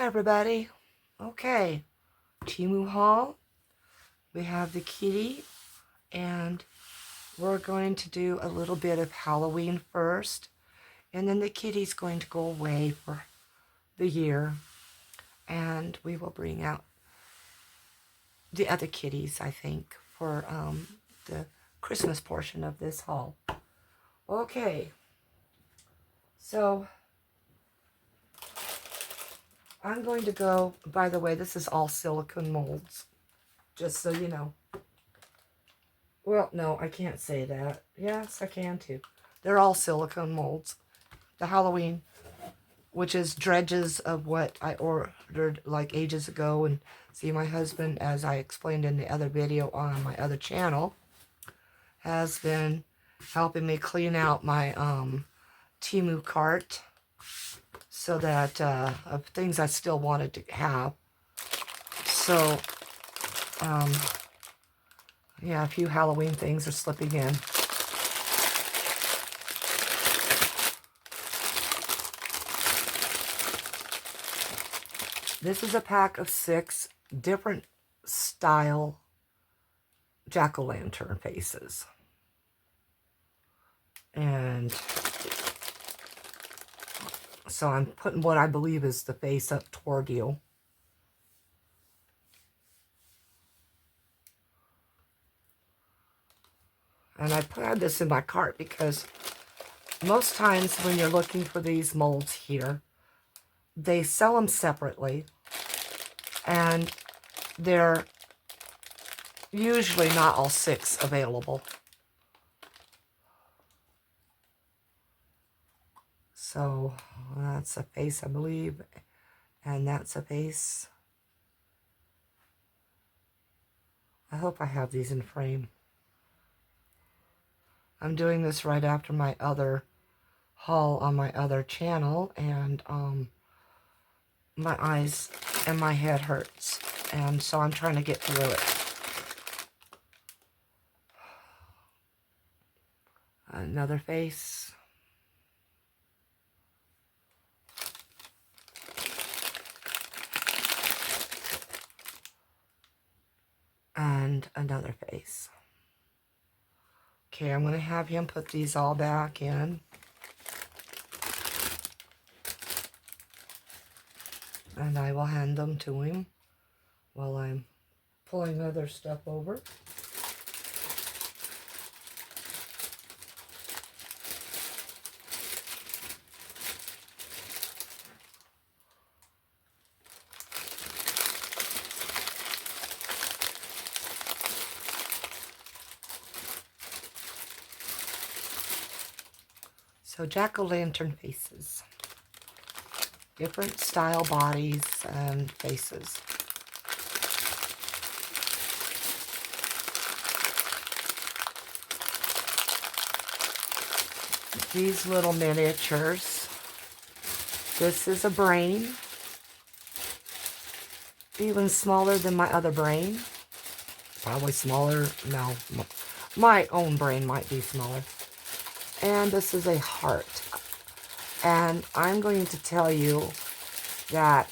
everybody. Okay, Temu haul. We have the kitty, and we're going to do a little bit of Halloween first, and then the kitty's going to go away for the year, and we will bring out the other kitties, I think, for the Christmas portion of this haul. Okay, so I'm going to go, by the way, this is all silicone molds, just so you know. Well, no, I can't say that. Yes, I can too. They're all silicone molds. The Halloween, which is dredges of what I ordered like ages ago. And see, my husband, as I explained in the other video on my other channel, has been helping me clean out my Temu cart so that of things I still wanted to have. So, yeah, a few Halloween things are slipping in. This is a pack of 6 different style jack-o'-lantern faces. And so I'm putting what I believe is the face up toward you. And I put this in my cart because most times when you're looking for these molds here, they sell them separately, and they're usually not all 6 available. So that's a face, I believe, and that's a face. I hope I have these in frame. I'm doing this right after my other haul on my other channel, and my eyes and my head hurts, and so I'm trying to get through it. Another face. And another face. Okay, I'm going to have him put these all back in. And I will hand them to him while I'm pulling other stuff over. So jack-o'-lantern faces. Different style bodies and faces. These little miniatures. This is a brain. Even smaller than my other brain. Probably smaller. No, my own brain might be smaller. And this is a heart. And I'm going to tell you that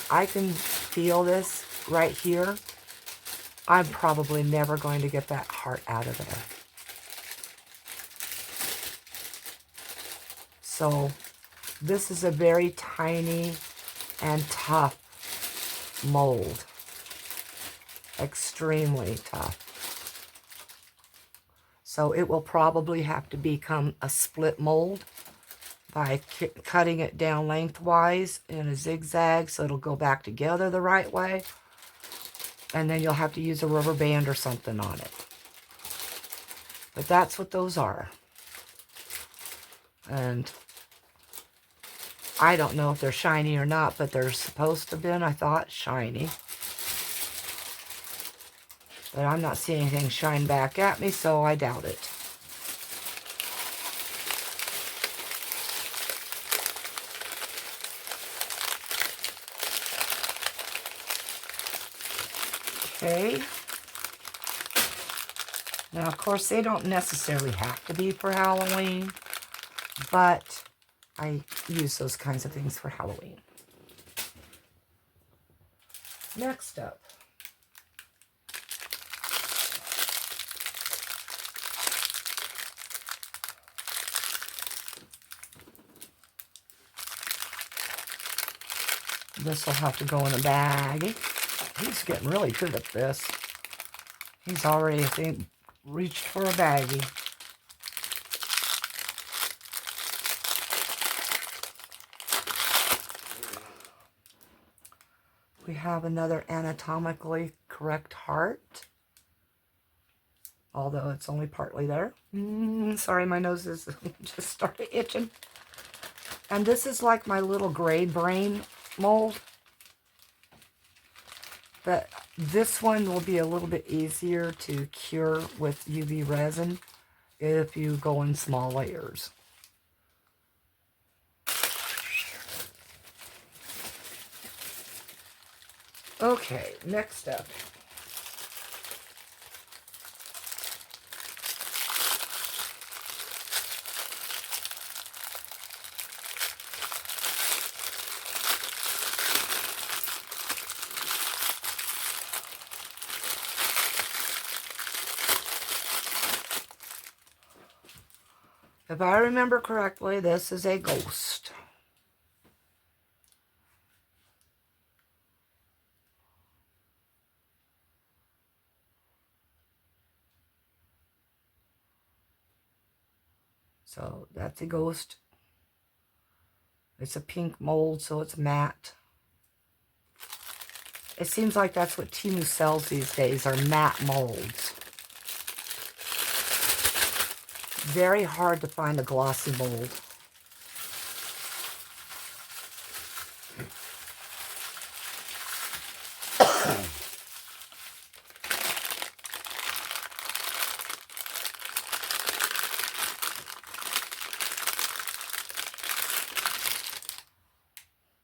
I can feel this right here. I'm probably never going to get that heart out of there. So this is a very tiny and tough mold. Extremely tough. So it will probably have to become a split mold by cutting it down lengthwise in a zigzag so it'll go back together the right way. And then you'll have to use a rubber band or something on it. But that's what those are. And I don't know if they're shiny or not, but they're supposed to have been, I thought, shiny. But I'm not seeing anything shine back at me, so I doubt it. Okay. Now, of course, they don't necessarily have to be for Halloween, but I use those kinds of things for Halloween. Next up, this will have to go in a bag. He's getting really good at this. He's already, I think, reached for a baggie. We have another anatomically correct heart. Although it's only partly there. Sorry, my nose is just started itching. And this is like my little gray brain mold. But this one will be a little bit easier to cure with UV resin if you go in small layers. Okay, next up. If I remember correctly, this is a ghost. So that's a ghost. It's a pink mold, so it's matte. It seems like that's what Temu sells these days, are matte molds. Very hard to find a glossy mold.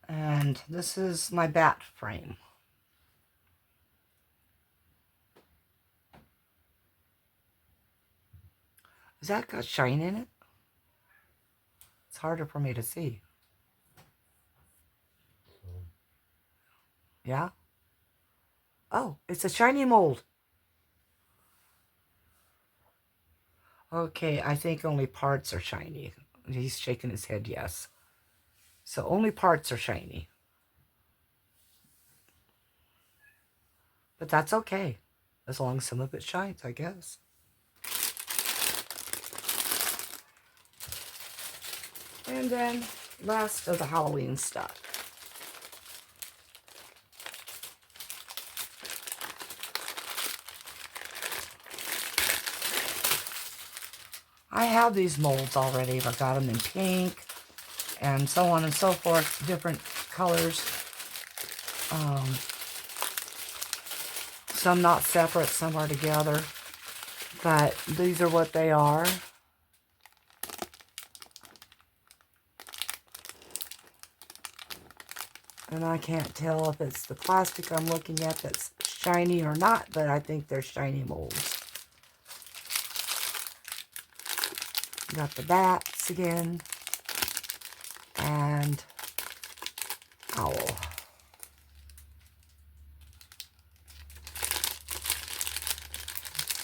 And this is my bat frame. Has that got shine in it? It's harder for me to see. Yeah? Oh, it's a shiny mold. Okay, I think only parts are shiny. He's shaking his head yes. So only parts are shiny. But that's okay. As long as some of it shines, I guess. And then, last of the Halloween stuff. I have these molds already. I got them in pink and so on and so forth, different colors. Some not separate, some are together. But these are what they are. And I can't tell if it's the plastic I'm looking at that's shiny or not, but I think they're shiny molds. Got the bats again. And owl.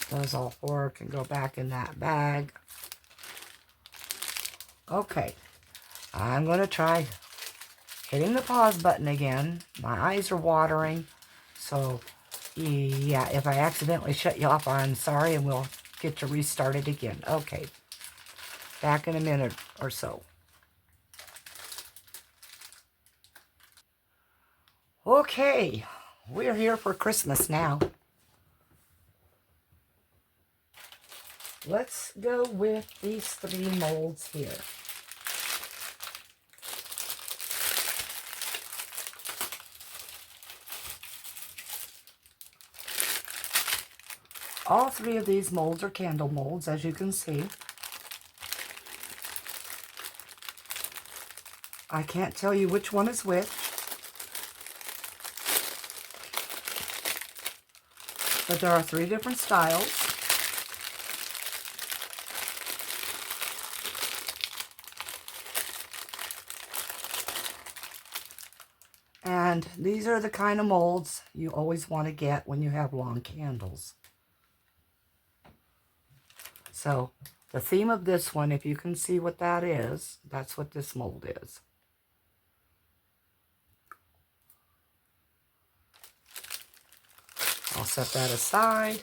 Those all four can go back in that bag. Okay. I'm going to try hitting the pause button again. My eyes are watering. So, yeah, if I accidentally shut you off, I'm sorry, and we'll get to restart it again. Okay. Back in a minute or so. Okay. We're here for Christmas now. Let's go with these three molds here. All three of these molds are candle molds, as you can see. I can't tell you which one is which, but there are three different styles. And these are the kind of molds you always want to get when you have long candles. So the theme of this one, if you can see what that is, that's what this mold is. I'll set that aside.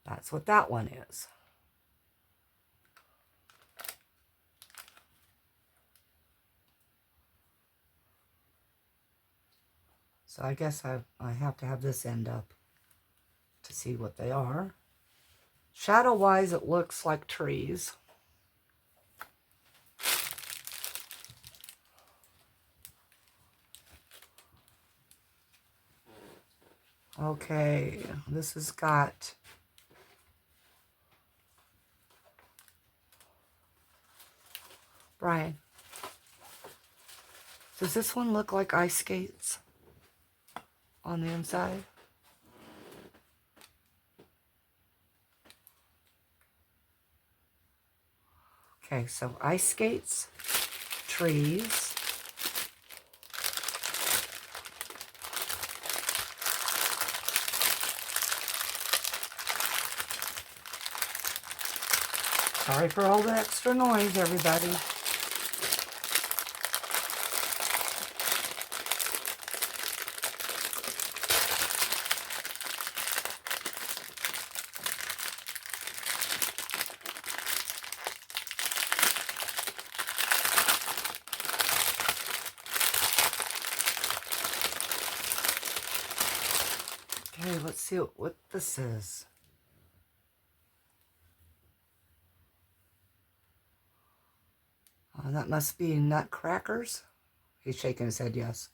That's what that one is. So I guess I have to have this end up to see what they are. Shadow-wise, it looks like trees. Okay, this has got... Brian, does this one look like ice skates on the inside? Okay, so ice skates, trees, sorry for all the extra noise, everybody. Okay, let's see what this is. That must be nutcrackers. He's shaking his head, yes.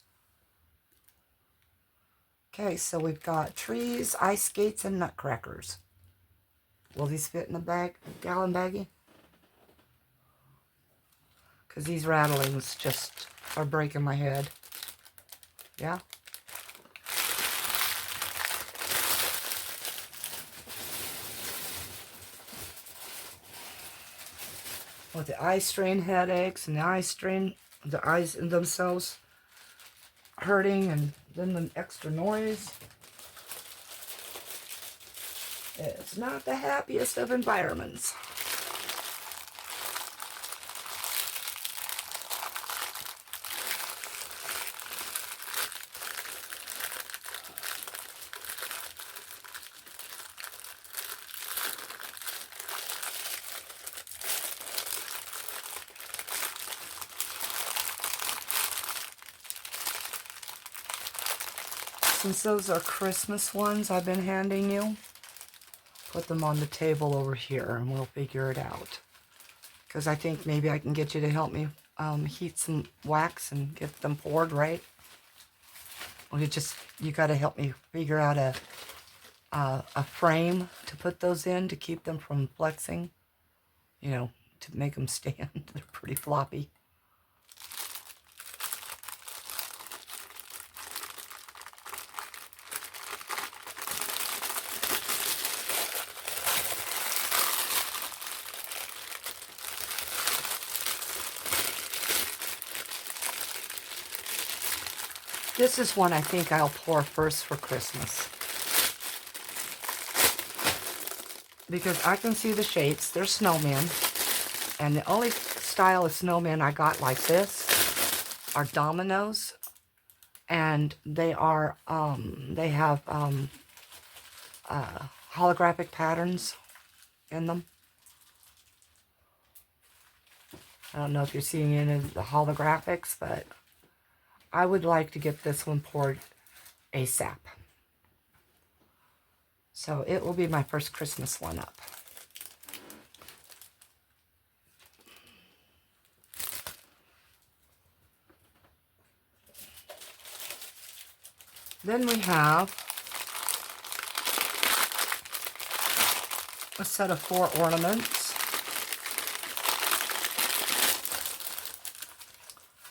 Okay, so we've got trees, ice skates, and nutcrackers. Will these fit in a gallon baggie? Because these rattlings just are breaking my head. Yeah? With the eye strain headaches and the eyes themselves hurting, and then the extra noise. It's not the happiest of environments. Since those are Christmas ones I've been handing you, put them on the table over here and we'll figure it out. Because I think maybe I can get you to help me heat some wax and get them poured, right? Well, you got to help me figure out a frame to put those in to keep them from flexing. You know, to make them stand. They're pretty floppy. This is one I think I'll pour first for Christmas. Because I can see the shapes. They're snowmen. And the only style of snowmen I got like this are dominoes. And they are, they have holographic patterns in them. I don't know if you're seeing any of the holographics, but I would like to get this one poured ASAP. So it will be my first Christmas one up. Then we have a set of 4 ornaments.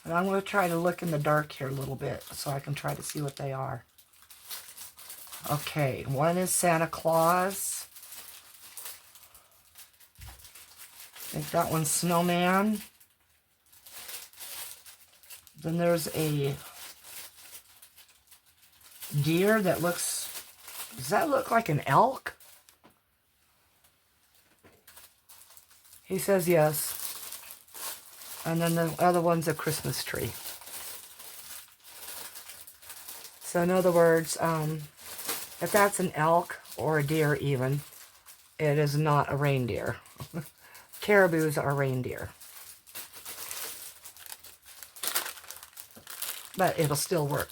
And I'm going to try to look in the dark here a little bit so I can try to see what they are. Okay, one is Santa Claus. I think that one's Snowman. Then there's a deer that looks, does that look like an elk? He says yes. And then the other one's a Christmas tree. So in other words, if that's an elk or a deer even, it is not a reindeer. Caribous are reindeer. But it'll still work.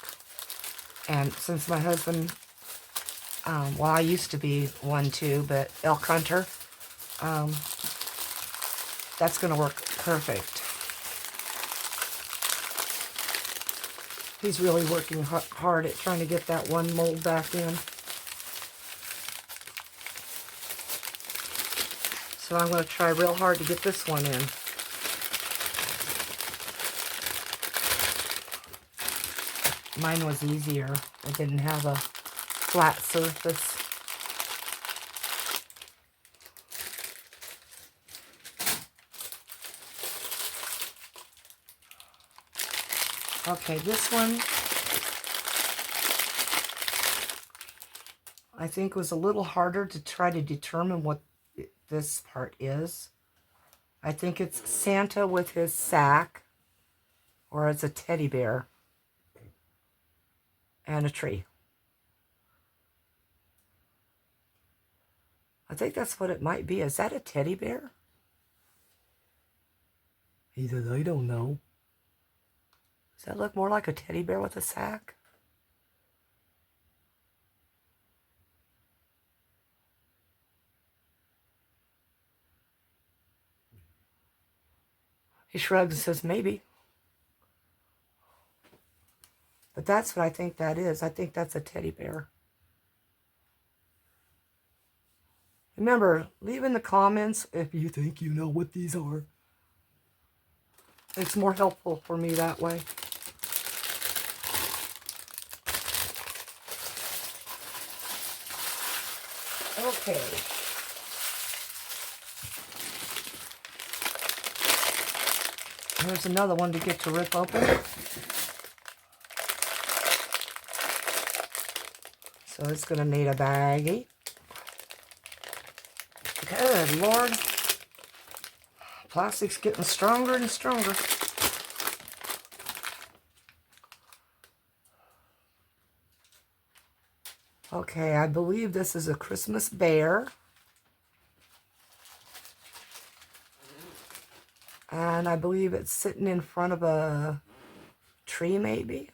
And since my husband, well, I used to be one too, but elk hunter, that's going to work perfect. He's really working hard at trying to get that one mold back in. So I'm going to try real hard to get this one in. Mine was easier. It didn't have a flat surface. Okay, this one I think was a little harder to try to determine what this part is. I think it's Santa with his sack, or it's a teddy bear and a tree. I think that's what it might be. Is that a teddy bear? He says, I don't know. Does that look more like a teddy bear with a sack? He shrugs and says, maybe. But that's what I think that is. I think that's a teddy bear. Remember, leave in the comments if you think you know what these are. It's more helpful for me that way. Okay. Here's another one to get to rip open. So it's going to need a baggie. Good Lord. Plastic's getting stronger and stronger. Okay, I believe this is a Christmas bear. And I believe it's sitting in front of a tree, maybe.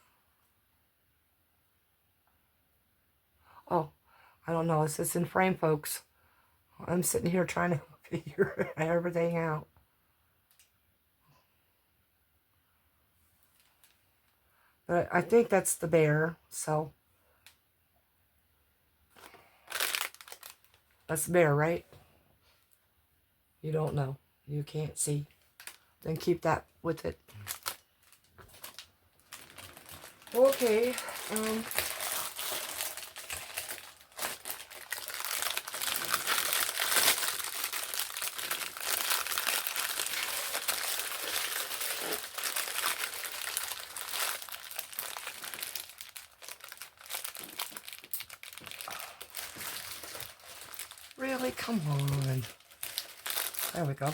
Oh, I don't know. It's just in frame, folks. I'm sitting here trying to figure everything out. But I think that's the bear, so. That's the bear, right? You don't know. You can't see. Then keep that with it. Okay. Really? Come on. There we go.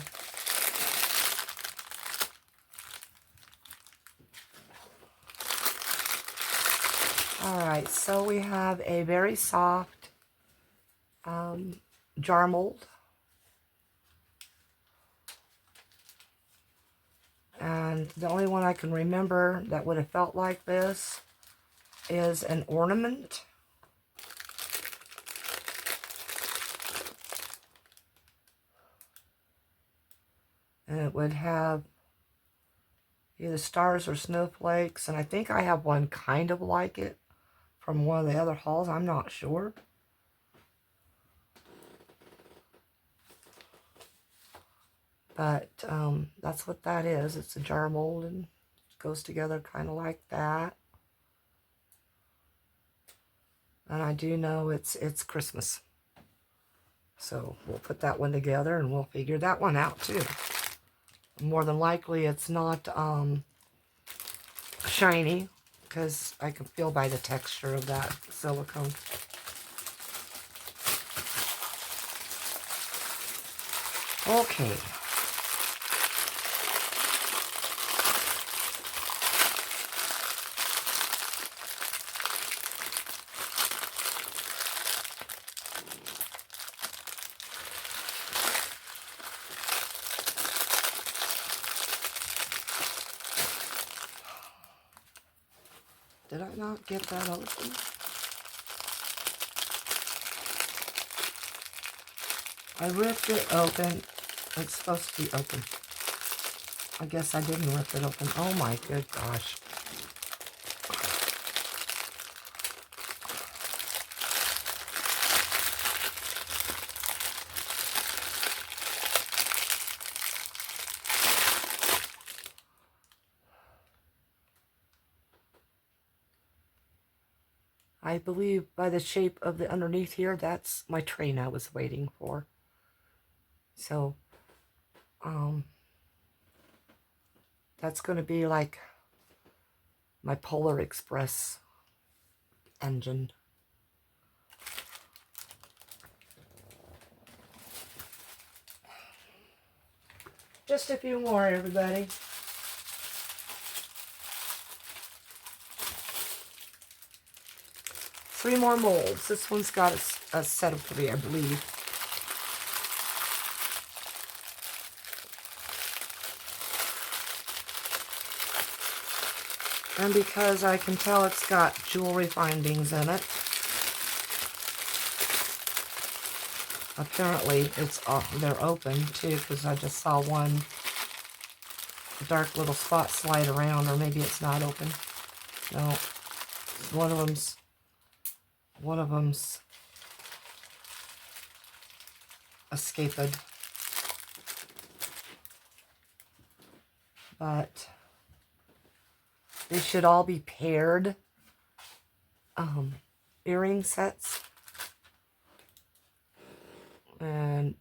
Alright, so we have a very soft jar mold. And the only one I can remember that would have felt like this is an ornament. And it would have either stars or snowflakes. And I think I have one kind of like it from one of the other hauls. I'm not sure. But that's what that is. It's a jar mold and it goes together kind of like that. And I do know it's Christmas. So we'll put that one together and we'll figure that one out too. More than likely it's not shiny because I can feel by the texture of that silicone. Okay. Did I not get that open? I ripped it open. It's supposed to be open. I guess I didn't rip it open. Oh my good gosh. I believe by the shape of the underneath here, that's my train I was waiting for. So, that's going to be like my Polar Express engine. Just a few more, everybody. Three more molds. This one's got a set of 3, I believe. And because I can tell it's got jewelry findings in it, apparently they're open too, because I just saw one dark little spot slide around, or maybe it's not open. No, one of them's escaped. But they should all be paired earring sets. And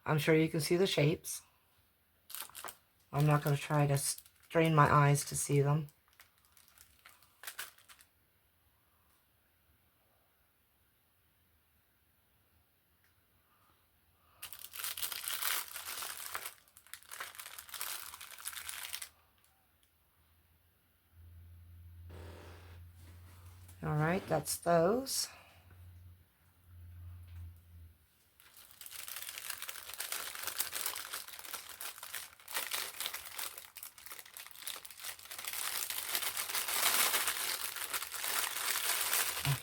I'm sure you can see the shapes. I'm not going to try to strain my eyes to see them. All right, that's those.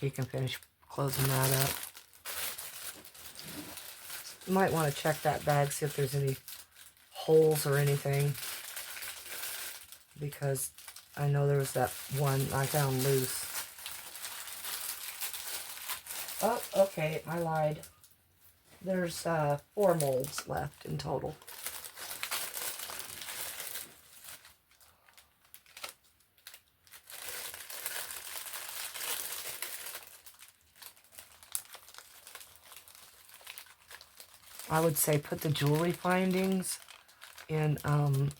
You can finish closing that up. You might want to check that bag, see if there's any holes or anything, because I know there was that one I found loose. Oh, okay, I lied. There's 4 molds left in total. I would say put the jewelry findings in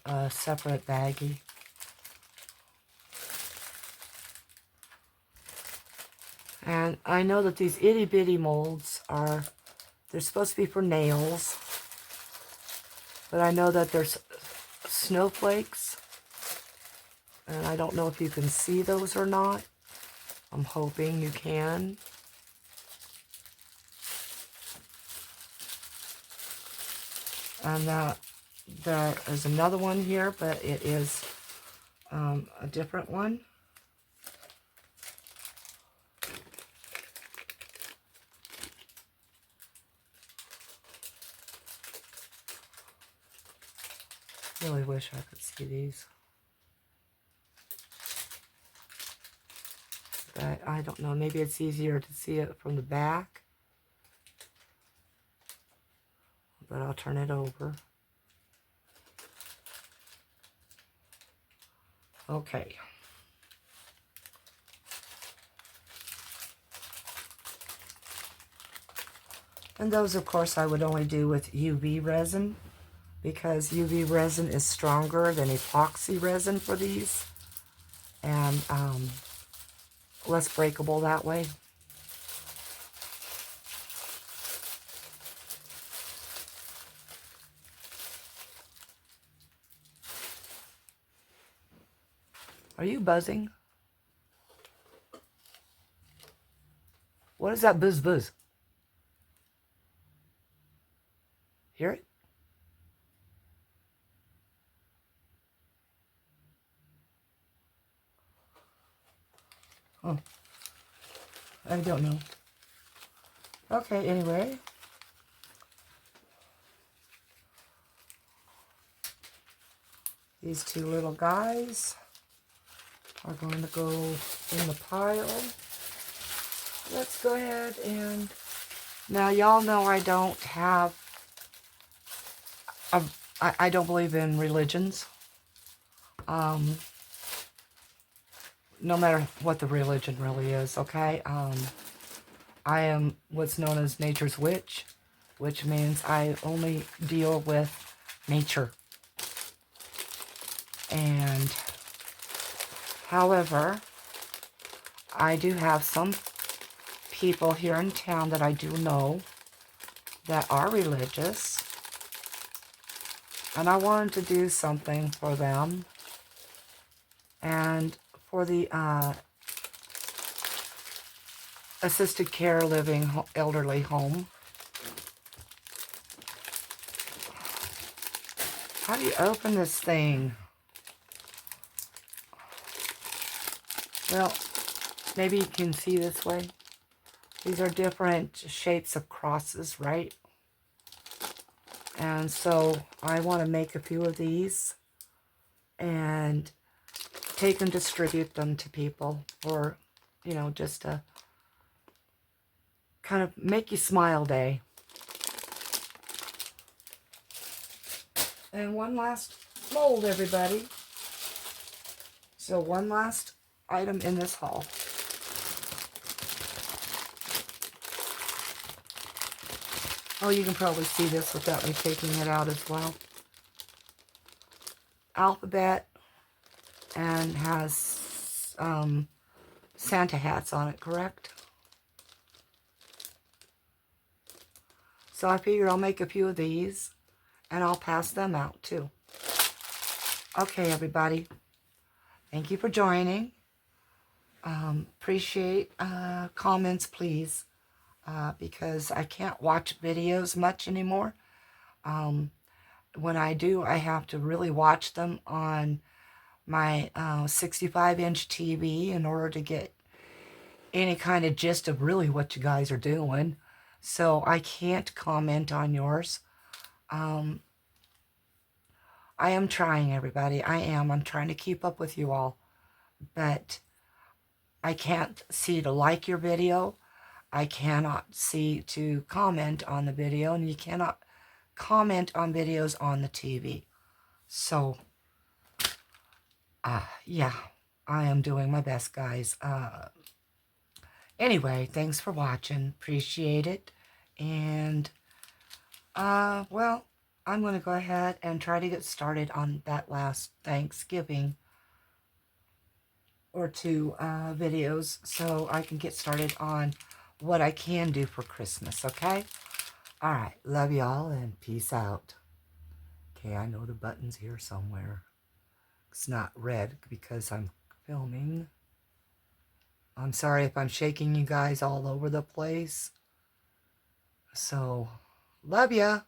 a separate baggie. And I know that these itty bitty molds they're supposed to be for nails, but I know that there's snowflakes, and I don't know if you can see those or not. I'm hoping you can. And there is another one here, but it is a different one. Really wish I could see these. But I don't know, maybe it's easier to see it from the back. But I'll turn it over. Okay. And those, of course, I would only do with UV resin, because UV resin is stronger than epoxy resin for these, and less breakable that way. Are you buzzing? What is that buzz buzz? Hear it? Oh, I don't know. Okay, anyway. These two little guys are going to go in the pile. Let's go ahead and... Now, y'all know I don't have... I don't believe in religions. No matter what the religion really is, okay? I am what's known as nature's witch, which means I only deal with nature. And, however, I do have some people here in town that I do know that are religious. And I wanted to do something for them. And for the assisted care living elderly home. How do you open this thing? Well, maybe you can see this way. These are different shapes of crosses, right? And so I want to make a few of these and take and distribute them to people, or, you know, just a kind of make you smile day. And one last mold, everybody. So one last item in this haul. Oh, you can probably see this without me taking it out as well. Alphabet, and has Santa hats on it, correct? So I figure I'll make a few of these, and I'll pass them out too. Okay, everybody. Thank you for joining. Appreciate comments, please, because I can't watch videos much anymore. When I do, I have to really watch them on my 65-inch TV in order to get any kind of gist of really what you guys are doing. So I can't comment on yours. I am trying, everybody. I am. I'm trying to keep up with you all. But I can't see to like your video. I cannot see to comment on the video. And you cannot comment on videos on the TV. So, yeah, I am doing my best, guys. Anyway, thanks for watching. Appreciate it. And, well, I'm going to go ahead and try to get started on that last Thanksgiving or two videos, so I can get started on what I can do for Christmas, okay? All right, love y'all and peace out. Okay, I know the button's here somewhere. It's not red because I'm filming. I'm sorry if I'm shaking you guys all over the place. So, love ya.